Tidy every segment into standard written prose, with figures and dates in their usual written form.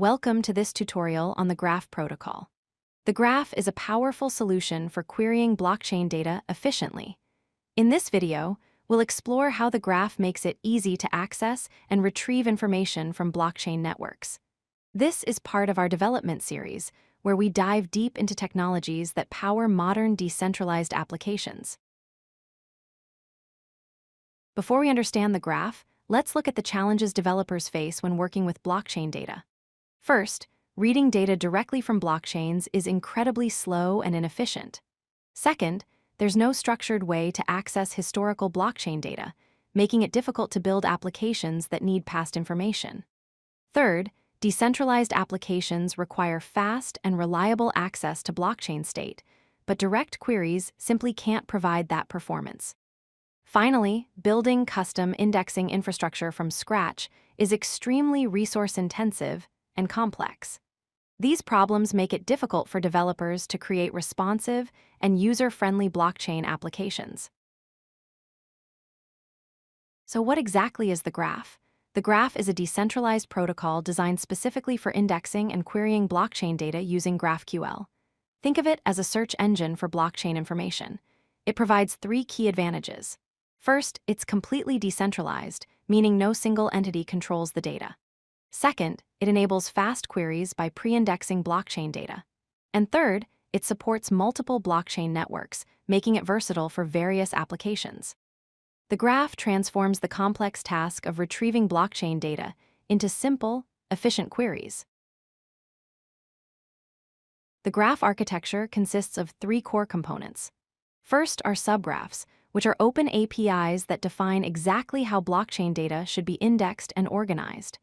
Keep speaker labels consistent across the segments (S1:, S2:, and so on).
S1: Welcome to this tutorial on the Graph protocol. The Graph is a powerful solution for querying blockchain data efficiently. In this video, we'll explore how the Graph makes it easy to access and retrieve information from blockchain networks. This is part of our development series, where we dive deep into technologies that power modern decentralized applications. Before we understand the Graph, let's look at the challenges developers face when working with blockchain data. First, reading data directly from blockchains is incredibly slow and inefficient. Second, there's no structured way to access historical blockchain data, making it difficult to build applications that need past information. Third, decentralized applications require fast and reliable access to blockchain state, but direct queries simply can't provide that performance. Finally, building custom indexing infrastructure from scratch is extremely resource-intensive and complex. These problems make it difficult for developers to create responsive and user-friendly blockchain applications. So what exactly is the Graph? The Graph is a decentralized protocol designed specifically for indexing and querying blockchain data using GraphQL. Think of it as a search engine for blockchain information. It provides three key advantages. First, it's completely decentralized, meaning no single entity controls the data. Second, it enables fast queries by pre-indexing blockchain data. And third, it supports multiple blockchain networks, making it versatile for various applications. The Graph transforms the complex task of retrieving blockchain data into simple, efficient queries. The Graph architecture consists of three core components. First are subgraphs, which are open APIs that define exactly how blockchain data should be indexed and organized.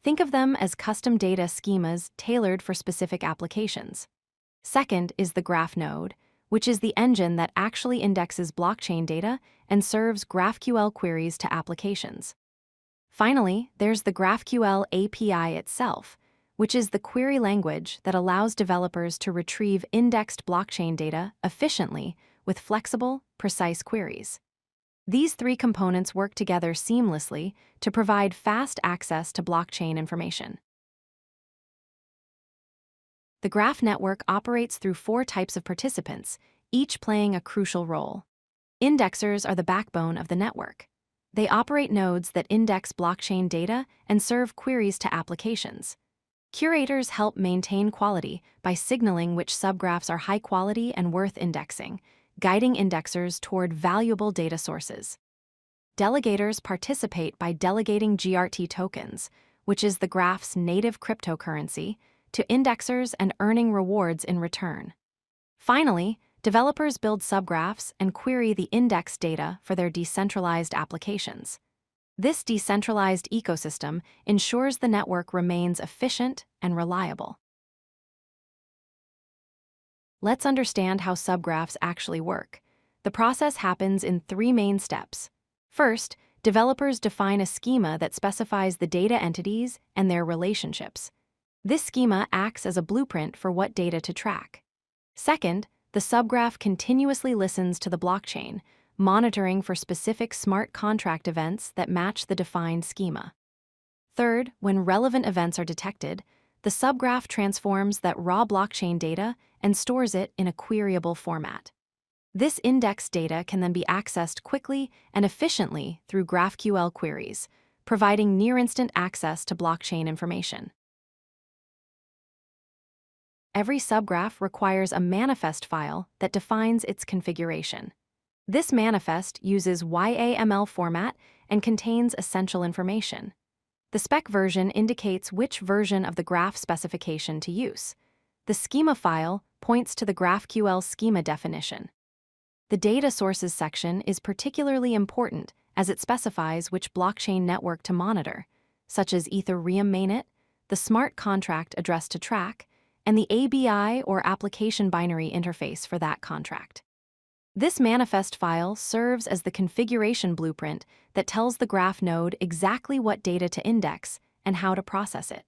S1: Think of them as custom data schemas tailored for specific applications. Second is the Graph node, which is the engine that actually indexes blockchain data and serves GraphQL queries to applications. Finally, there's the GraphQL API itself, which is the query language that allows developers to retrieve indexed blockchain data efficiently with flexible, precise queries. These three components work together seamlessly to provide fast access to blockchain information. The Graph network operates through four types of participants, each playing a crucial role. Indexers are the backbone of the network. They operate nodes that index blockchain data and serve queries to applications. Curators help maintain quality by signaling which subgraphs are high quality and worth indexing, guiding indexers toward valuable data sources. Delegators participate by delegating GRT tokens, which is the Graph's native cryptocurrency, to indexers and earning rewards in return. Finally, developers build subgraphs and query the indexed data for their decentralized applications. This decentralized ecosystem ensures the network remains efficient and reliable. Let's understand how subgraphs actually work. The process happens in three main steps. First, developers define a schema that specifies the data entities and their relationships. This schema acts as a blueprint for what data to track. Second, the subgraph continuously listens to the blockchain, monitoring for specific smart contract events that match the defined schema. Third, when relevant events are detected, the subgraph transforms that raw blockchain data and stores it in a queryable format. This indexed data can then be accessed quickly and efficiently through GraphQL queries, providing near-instant access to blockchain information. Every subgraph requires a manifest file that defines its configuration. This manifest uses YAML format and contains essential information. The spec version indicates which version of the graph specification to use. The schema file points to the GraphQL schema definition. The data sources section is particularly important as it specifies which blockchain network to monitor, such as Ethereum mainnet, the smart contract address to track, and the ABI or application binary interface for that contract. This manifest file serves as the configuration blueprint that tells the Graph node exactly what data to index and how to process it.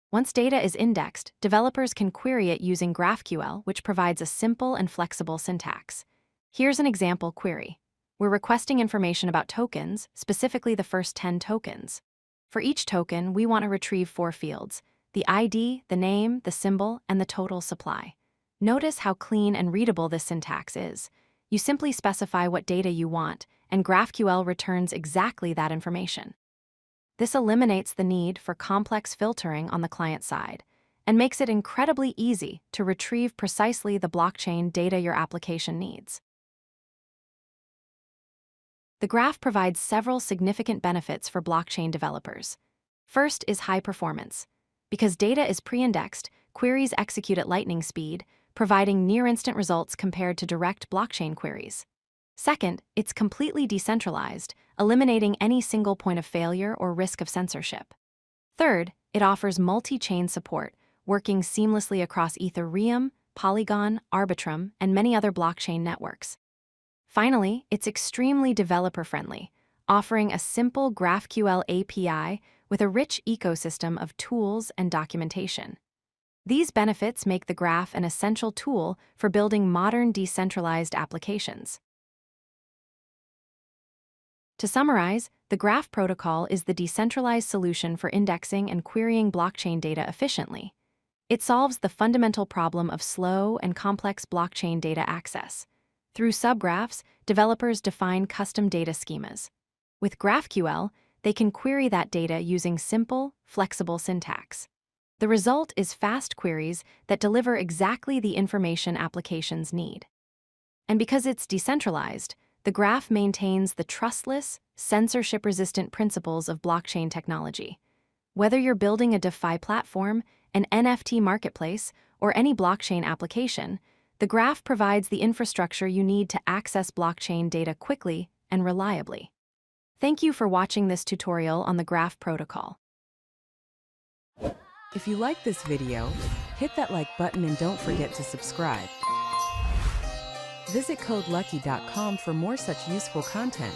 S1: Once data is indexed, developers can query it using GraphQL, which provides a simple and flexible syntax. Here's an example query. We're requesting information about tokens, specifically the first 10 tokens. For each token, we want to retrieve 4 fields: the ID, the name, the symbol, and the total supply. Notice how clean and readable this syntax is. You simply specify what data you want, and GraphQL returns exactly that information. This eliminates the need for complex filtering on the client side and makes it incredibly easy to retrieve precisely the blockchain data your application needs. The graph provides several significant benefits for blockchain developers. First is high performance. Because data is pre-indexed, queries execute at lightning speed, providing near-instant results compared to direct blockchain queries. Second, it's completely decentralized, eliminating any single point of failure or risk of censorship. Third, it offers multi-chain support, working seamlessly across Ethereum, Polygon, Arbitrum, and many other blockchain networks. Finally, it's extremely developer-friendly, offering a simple GraphQL API with a rich ecosystem of tools and documentation. These benefits make the graph an essential tool for building modern decentralized applications. To summarize, the Graph protocol is the decentralized solution for indexing and querying blockchain data efficiently. It solves the fundamental problem of slow and complex blockchain data access. Through subgraphs, developers define custom data schemas. With GraphQL, they can query that data using simple, flexible syntax. The result is fast queries that deliver exactly the information applications need. And because it's decentralized, the graph maintains the trustless, censorship-resistant principles of blockchain technology. Whether you're building a DeFi platform, an NFT marketplace, or any blockchain application, the graph provides the infrastructure you need to access blockchain data quickly and reliably. Thank you for watching this tutorial on the Graph protocol.
S2: If you like this video, hit that like button and don't forget to subscribe. Visit codelucky.com for more such useful content.